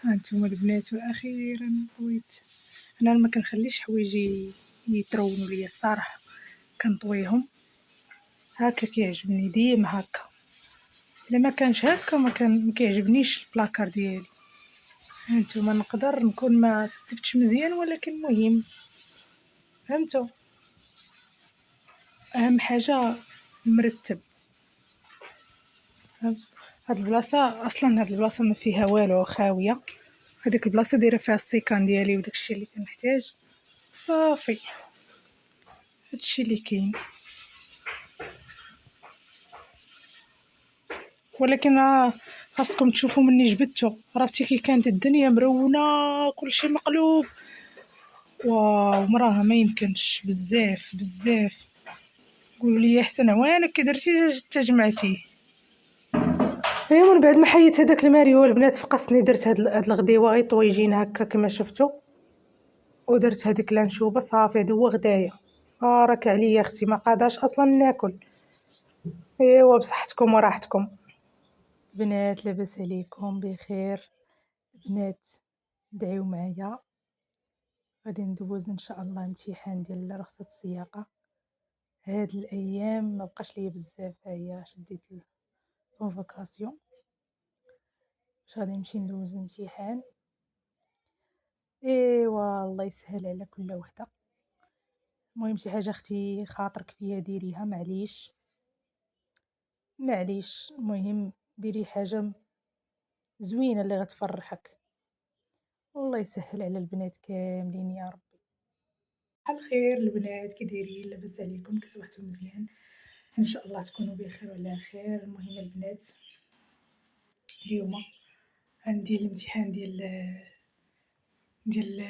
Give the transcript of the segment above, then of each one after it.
هانتوما البنات وأخيرا بغيت. أنا ما كنخليش حوايجي يترونوا ليا الصراحة، كنطويهم هكا كيعجبني ديما هكا، إلا ما كانش هكا ما كيعجبنيش البلاكار ديالي. هانتوما نقدر نكون ما ستفتش مزيان ولكن المهم فهمتوا، أهم حاجة مرتب. هاد البلاصة أصلا هاد البلاصة ما فيها والو خاوية، هاديك البلاصة دايرة فيها السيكان ديالي وداكشي اللي كنحتاج صافي، هادشي اللي كاين. ولكن خاصكم تشوفوا مني جبدتو، عرفتي كي كانت الدنيا مرونة كلشي مقلوب، واو مراها ما يمكنش بزاف بزاف. قولوا لي احسن عوانك كي درتي تجمعتيه. ايوا من بعد ما حيت هذاك الماريو البنات فقصني، درت هاد الغديوه غير طويجين هكا كما شفتوا، ودرت هذيك لانشوبه صافي هذا هو غدايا. راك عليا اختي ما قاداش اصلا ناكل. ايوا بصحتكم وراحتكم بنات، لاباس عليكم بخير بنات، دعيو معايا غادي ندوز ان شاء الله امتحان ديال رخصة السياقة هاد الايام، ما بقاش ليا بزاف، هيا شديت الكونفوكاسيون باش غادي نمشي ندوز الامتحان. ايوا الله يسهل على كل وحده. المهم شي حاجه اختي خاطرك فيها ديريها، معليش معليش، المهم ديري حاجه زوينه اللي غتفرحك، والله يسهل على البنات كاملين يا ربي. على الخير البنات، كي دايرين؟ لاباس عليكم؟ كي صبحتوا مزيان؟ ان شاء الله تكونوا بخير وعلى خير. المهم البنات اليوم عندي الامتحان ديال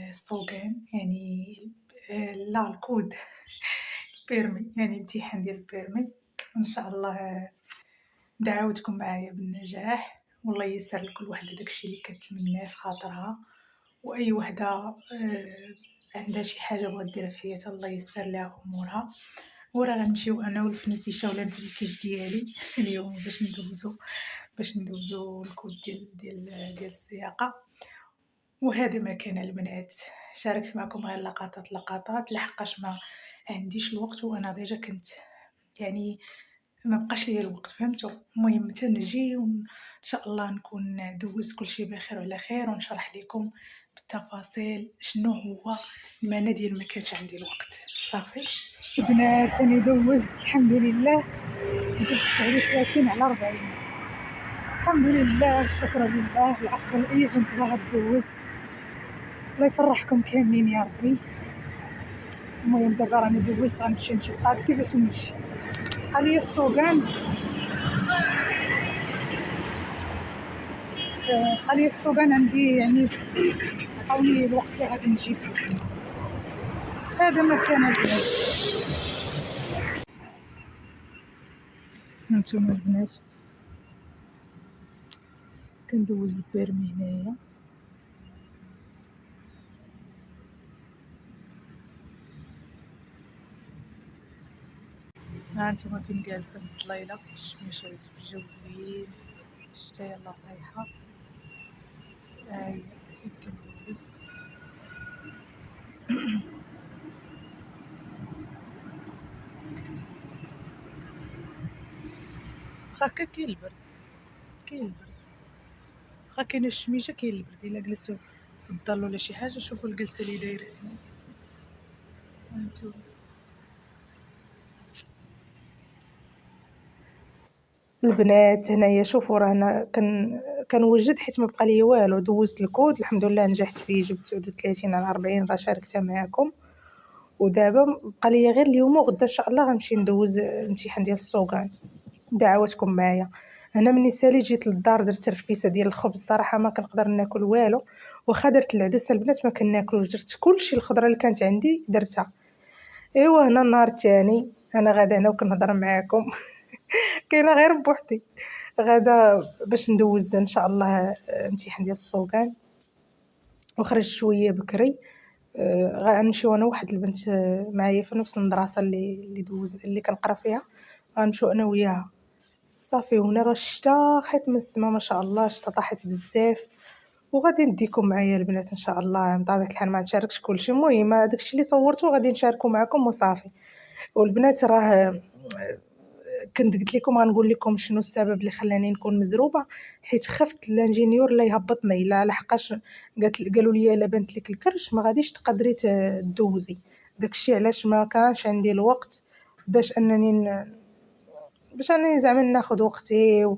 السوقان، يعني لا الكود البيرمي، يعني امتحان ديال البيرمي. ان شاء الله دعوتكم معايا بالنجاح، والله ييسر لكل وحده داكشي اللي كتمناه في خاطرها، واي وحده عندها شي حاجه بغات ديرها في حياتها الله ييسر لها امورها. وراه غنمشيو انا والفنيكيشه ولا الفنيكيش ديالي اليوم باش ندوزو الكود ديال السياقه. وهذا ما كان البنات، شاركت معكم غير لقطات لحقاش ما عنديش الوقت، وانا ديجا كنت يعني ما بقاش ليا الوقت فهمتوا. المهم تنجي وان شاء الله نكون دوزت كل شيء بخير وعلى خير، ونشرح لكم بالتفاصيل شنو هو المعنى ديال ما كانش عندي الوقت. صافي البنات انا دوزت الحمد لله، جبت 39 على 40 الحمد لله، الشكر لله. العقل اي بنت باغا تدوز، الله يفرحكم كاملين يا ربي. المهم دابا راني دوزت، غنمشي نشد طاكسي باش نمشي. قالي السوقان قالي السوقان عندي، يعني عطاوني الوقت اللي غادي نجي فيه. هذا ما كان البنات. هانتوما البنات كندوز البيرمي هنايا، هانتوما فين جالسه في الظليله، الشميشه الجو زوين، الشتا يلاه طايحه، هاهي فين كندوز. هكا كاين البرد، واخا كاينه الشميشه كاين البرد. الا جلستو في الظل ولا شي حاجه شوفوا الجلسه اللي دايره هانتوما. البنات هنايا شوفوا رانا كنوجد حيت ما بقى لي والو، دوزت الكود الحمد لله نجحت فيه، جبت 39 على 40 راه شاركتها معاكم. ودابا بقى لي غير اليوم وغدا ان شاء الله غنمشي ندوز الامتحان ديال السوقان. دعواتكم معايا. هنا مني ساليت جيت للدار درت الرفيسه ديال الخبز، صراحه ما كنقدر ناكل والو، واخا درت العدسه البنات ما كناكلوش، درت كلشي الخضره اللي كانت عندي درتها. ايوا هنا النهار الثاني انا غادا هنا وكنهضر معاكم كاينه غير بوحدي غادا باش ندوز ان شاء الله امتحان ديال السوقان. وخرج شويه بكري، غنمشيو انا واحد البنت معايا في نفس المدرسه اللي كنقرا فيها، غنمشيو انا وياها صافي. هنا راه الشتا خيط من السما ما شاء الله، الشتا طاحت بزاف وغادي نديكم معايا البنات ان شاء الله. بطبيعه الحال ما نشاركش كلشي، المهم داكشي اللي صورته غادي نشاركو معكم وصافي. والبنات راه كنت قلت لكم غنقول لكم شنو السبب اللي خلاني نكون مزروبه، حيت خفت الانجينيور لا يهبطني، لا لحقاش قالوا لي الا بنت لك الكرش ما غاديش تقدري تدوزي. داكشي علاش ما كانش عندي الوقت باش انني زعما ناخذ وقتي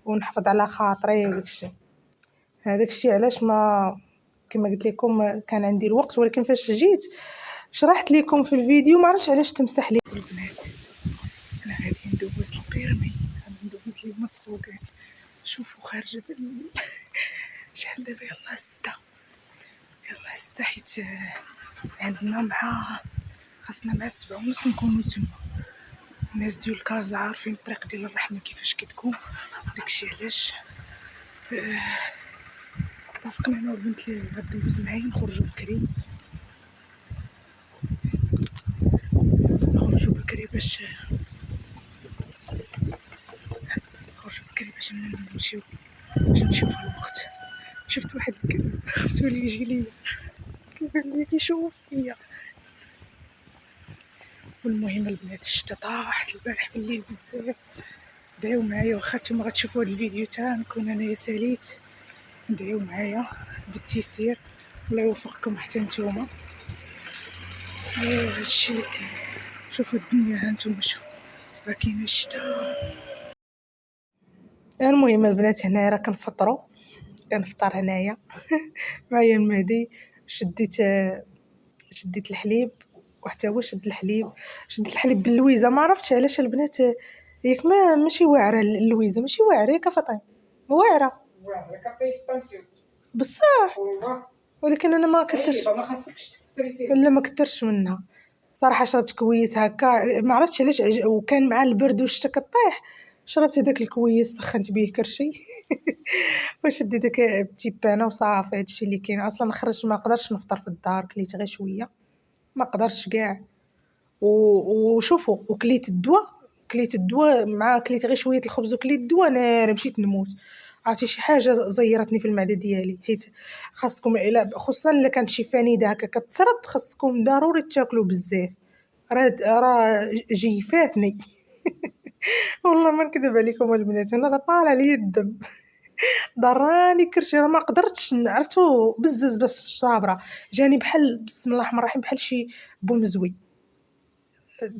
ونحفظ على خاطري وداكشي. هذاك الشيء علاش ما كما قلت لكم كان عندي الوقت، ولكن فاش جيت شرحت لكم في الفيديو ما عرفتش علاش تمسح لي. البنات انا غادي ندوز البيرمي، غادي ندوز لي السوقان. شوفوا خارجه شحال دابا؟ يلاه 6، يلاه 6 حيت عندنا خاصنا مع 7:30 نكونوا تما. الناس ديال كازا عارفين الطريق ديال الرحمه كيفاش كتكون، داكشي علاش اتفقنا انا والبنت اللي غدوز معايا نخرجوا بكري باش نمشيو في الوقت. شفت واحد الكلب خفتو لي يجي ليا كيبان لي كيشوف فيا. والمهم البنات الشتا طاحت البارح بالليل بزاف، دعيو معايا واخا نتوما غتشوفوا هاد الفيديو تا نكون انايا ساليت، دعيو معايا بالتيسير، الله يوفقكم حتى نتوما. هادشي اللي كاين. شوفوا الدنيا ها نتوما، شوفوا راه كاين الشتا. المهم البنات هنايا راه كنفطروا، كنفطر هنايا معايا المهدي. شديت الحليب وحتى هو شد الحليب باللويزه. ما عرفتش علاش البنات ياك ماشي واعره اللويزه، ماشي واعره ياك فاطمه، واعره كطيب بانسيون بصح، ولكن انا ما كثرش، ما خاصكش تكثري فيه، لا ما كثرش منها صراحه. شربت كويس هكا ما عرفتش علاش وكان مع البرد والشتا كطيح، شربت هذاك الكويس سخنت به كرشي وشديت داك بتي بانه وصافي. هادشي اللي كاين. اصلا خرجت ما قدرتش نفطر في الدار، كليت غير شويه، ما قدرتش كاع. وشوفوا وكليت الدواء مع كليت غير شويه الخبز وكليت الدواء، انا مشيت نموت. عرفتي شي حاجه زيرتني في المعده ديالي. حيت خاصكم خصوصا الا كانت شي فنيده هكا كتسرد، خاصكم ضروري تاكلوا بزاف. راه جيفاتني والله ما نكذب عليكم البنات، انا راه طالع لي الدم ضراني كرشي، راه ما قدرتش عرفتو بزز بس صابره. جاني بحال بسم الله الرحمن الرحيم بحال شي بومزوي،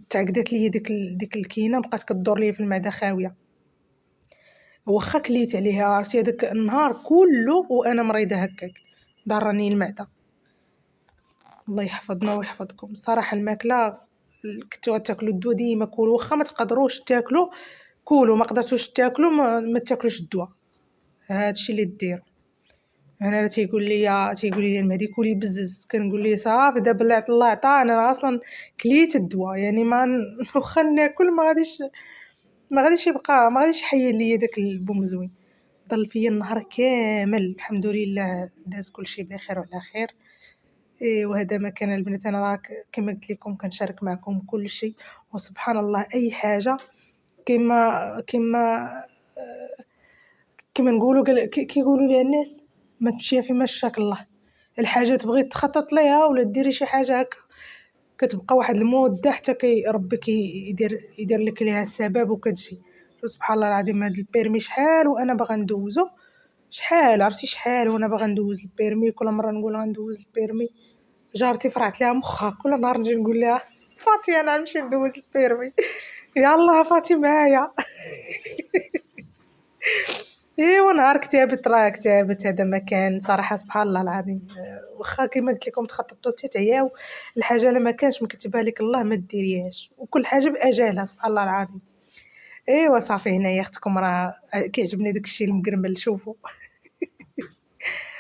تعقدات لي ديك الكينه، بقات كدور لي في المعده خاويه. واخا كليت عليها عرفتي هذاك النهار كله وانا مريضه هكاك، ضرني المعده. الله يحفظنا ويحفظكم. صراحه الماكله كنتو تاكلوا الدواء ديما كولوا، واخا ما تقدروش تاكلوا كولوا، ما قدرتوش تاكلوا ما تاكلوش الدواء. هادشي اللي ديروا. انا تيقول لي المهدي كولي بزز، كنقول ليه صافي دابا اللي الله عطاني انا اصلا كليت الدواء، يعني ما واخا ناكل ما غاديش يحيد ليا داك البومزوين. ضل فيا النهار كامل الحمد لله، داز كلشي بخير وعلى خير. وهذا ما كان البنات. انا راه كما قلت لكم كنشارك معكم كل شيء، وسبحان الله اي حاجه كما نقولوا كيقولوا لي الناس ما تمشي في مشاك الله. الحاجه تبغي تخطط ليها ولا ديري شي حاجه هكا كتبقى واحد المده حتى ربك يدير لك ليها السبب وكتجي. سبحان الله العظيم. هذا البيرمي شحال وانا باغا ندوزو، شحال وانا باغا ندوز البيرمي. كل مره نقول غندوز البيرمي جارتي فرعت لها مخها، كل نهار نجي نقول لها فاطمه انا نمشي ندوز البيرمي، يلا فاطمه معايا ايوا نهار كتابت راه كتابت. هذا ما كان صراحه سبحان الله العظيم. واخا كما قلت لكم تخططوا تعياو الحاجه لما كانش مكتبها لك الله ما ديريهاش، وكل حاجه باجالها سبحان الله العظيم. ايوا صافي هنايا اختكم راه كيعجبني داكشي المقرمل. شوفوا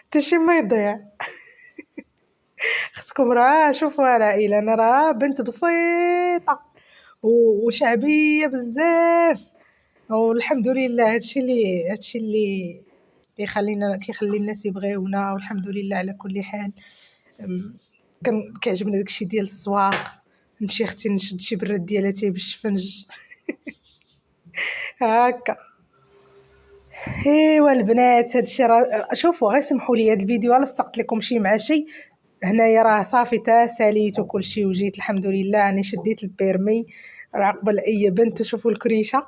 حتى شي ما يضيع. اختكم راه شوفوا العائله، انا راه بنت بسيطه وشعبيه بزاف، والحمد لله. هادشي اللي كيخلي الناس يبغيونا، والحمد لله على كل حال. كان كيعجبني داكشي ديال السواق، نمشي اختي نشد شي براد ديالها بالشفنج هكا. ايوا البنات هادشي راه شوفوا غير سمحوا لي هاد الفيديو لصقت لكم شي مع شي. هنايا راه صافي تا ساليت وكلشي وجيت الحمد لله راني شديت البيرمي راه قبل اي بنت. وشوفوا الكريشه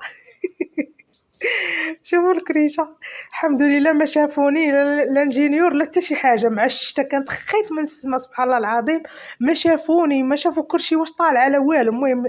شوفوا الكريشه الحمد لله ما شافوني لا انجينيور لا حتى شي حاجه مع الشتا كانت خيط من السما سبحان الله العظيم. ما شافوني ما شافوا كلشي واش طالع على والو. المهم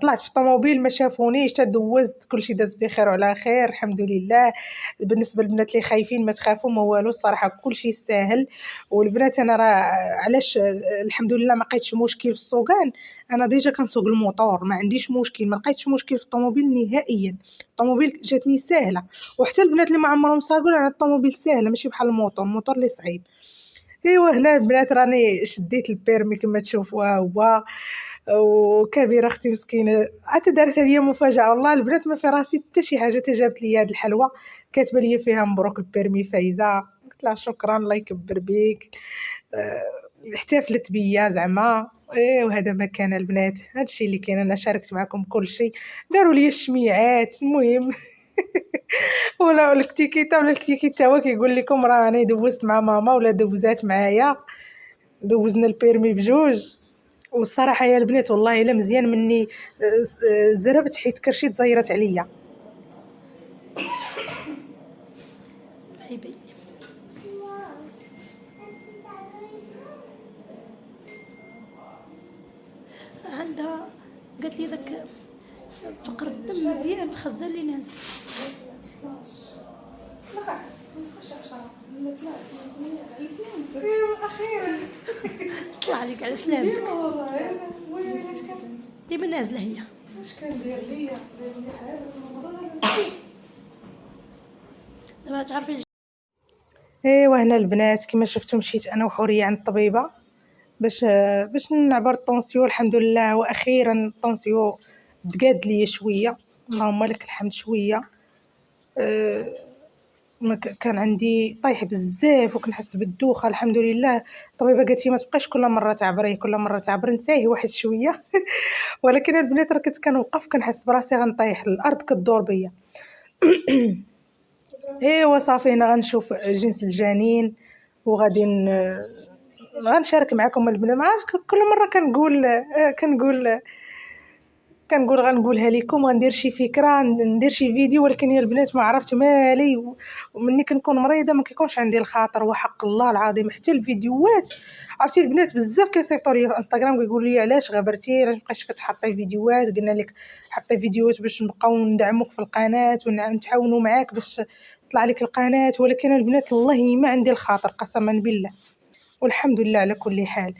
طلعت في الطوموبيل ما شافونيش حتى دوزت كلشي داز بخير وعلى خير الحمد لله. بالنسبه للبنات اللي خايفين ما تخافوا ما والو الصراحه كلشي ساهل. والبنات انا راه علاش الحمد لله ما لقيتش مشكل في السوقان. انا ديجا كنسوق الموطور ما عنديش مشكل ما لقيتش مشكل في الطوموبيل نهائيا. الطوموبيل جاتني ساهله. وحتى البنات اللي ما عمرهم ساقوا على الطوموبيل ساهله ماشي بحال الموطور اللي صعيب. ايوا هنا البنات راني شديت البيرمي كما تشوفوا ها هو. وكبيره اختي مسكينه عاد دارت هي مفاجاه والله البنات ما في راسي حتى شي حاجه جابت لي هاد الحلوى كاتبه لي فيها مبروك البيرمي فايزه. قلت لها شكرا الله يكبر بيك. احتفلت بيا زعما. وهذا ما كان البنات هادشي اللي كاين. انا شاركت معكم كل شيء. داروا لي الشميعات المهم ولا الكتيكيتا هو كيقول لكم راه انا دوزت مع ماما ولا دوزات معايا. دوزنا البيرمي بجوج. والصراحه يا البنات والله الا مزيان مني زربت حيت كرشي تزيرت عليا. بيبي عندها قالت لي ذاك فقر الدم مزيان الخزان اللي نازل. اخيرا طلع لك على سلامتك ديما نازله هي. اش كندير ليا دابا تعرفي ايوا هنا البنات كما شفتوا مشيت انا وحوريه عند الطبيبه باش نعبر الطونسيون الحمد لله. واخيرا الطونسيون تقاد لي شويه اللهم لك الحمد شويه. كان عندي طايح بزاف وكنحس بالدوخه الحمد لله. الطبيبه قالت لي ما تبقاش كل مره تعبريه كل مره تعبر نساهي واحد شويه ولكن البنات راه كنت كنوقف كنحس براسي غنطيح الارض كدور بيا. ايوا صافي هنا غنشوف جنس الجنين وغادي غنشارك معكم البنات. ما عرفتش كل مره كنقول غنقولها لكم غندير شي فكره ندير شي فيديو. ولكن يا البنات ما عرفت مالي ومني كنكون مريضه ما كيكونش عندي الخاطر. وحق الله العظيم حتى الفيديوهات عرفتي البنات بزاف كيصيفطوا لي في انستغرام ويقولوا لي علاش غبرتي علاش مابقيتيش كتحطي فيديوهات. قلنا لك حطي فيديوهات باش نبقاو ندعموك في القناه ونتعاونوا معاك باش تطلع لك القناه. ولكن البنات والله ما عندي الخاطر قسما بالله. والحمد لله على كل حال.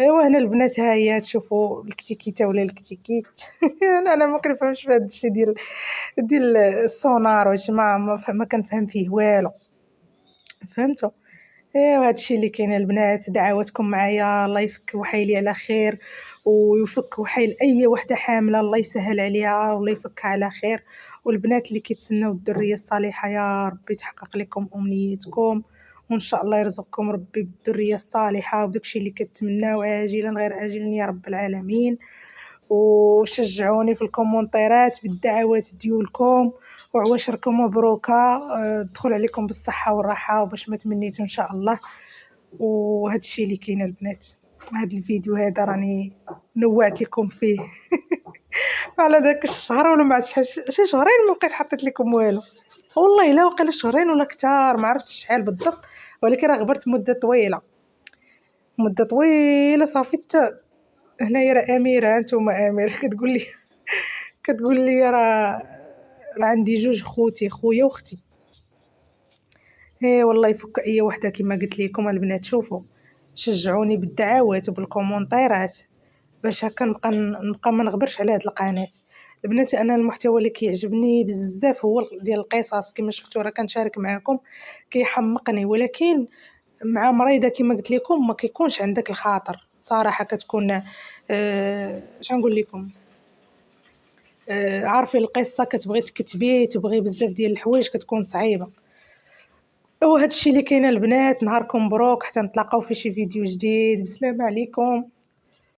ايوا هنا البنات ها هي تشوفوا الكتيكيته ولا الكتيكيت انا ما كنفهمش في هذا الشيء ديال السونار واش ما كنفهم فيه والو. فهمتوا. ايوا هذا الشيء اللي كاين البنات. دعواتكم معايا الله يفك وحيلي على خير ويفك وحيل اي وحده حامله الله يسهل عليها والله يفكها على خير. والبنات اللي كيتسناو الذريه الصالحه يا ربي تحقق لكم امنيتكم وان شاء الله يرزقكم ربي بالذريه الصالحه وداكشي اللي كتمناو عاجلا غير اجلا يا رب العالمين. وشجعوني في الكومونتيرات بالدعوات ديالكم وعواشركم مبروكه. دخل عليكم بالصحه والراحه وباش ما تمنيتوا ان شاء الله. وهذا الشيء اللي كاين البنات. هذا الفيديو هذا راني نوعت لكم فيه على داك الشهر ولا ما عرفتش شي شهرين ما بقيت حطيت لكم والو. والله الا وقيلا شهرين ولا كثار ما عرفتش شحال بالضبط. ولكن راه غبرت مده طويله صافي. هنايا راه اميره نتوما اميره كتقول لي راه عندي جوج خوتي خويا واختي. والله يفك اي وحده كما قلت لكم البنات. شوفوا شجعوني بالدعوات وبالكومونتيرات باش هكا نبقى ما نغبرش على هاد القناه البنات. انا المحتوى اللي كيعجبني بزاف هو ديال القصص كما شفتوا راه كنشارك معكم كيحمقني. ولكن مع مريضه كما قلت لكم ما كيكونش عندك الخاطر صراحه. كتكون اش نقول لكم عارفين القصه كتبغي تكتبي تبغي بزاف ديال الحوايج كتكون صعيبه. وهذا الشيء اللي كاين البنات. نهاركم مبروك حتى نتلاقاو في شي فيديو جديد. بسلام عليكم.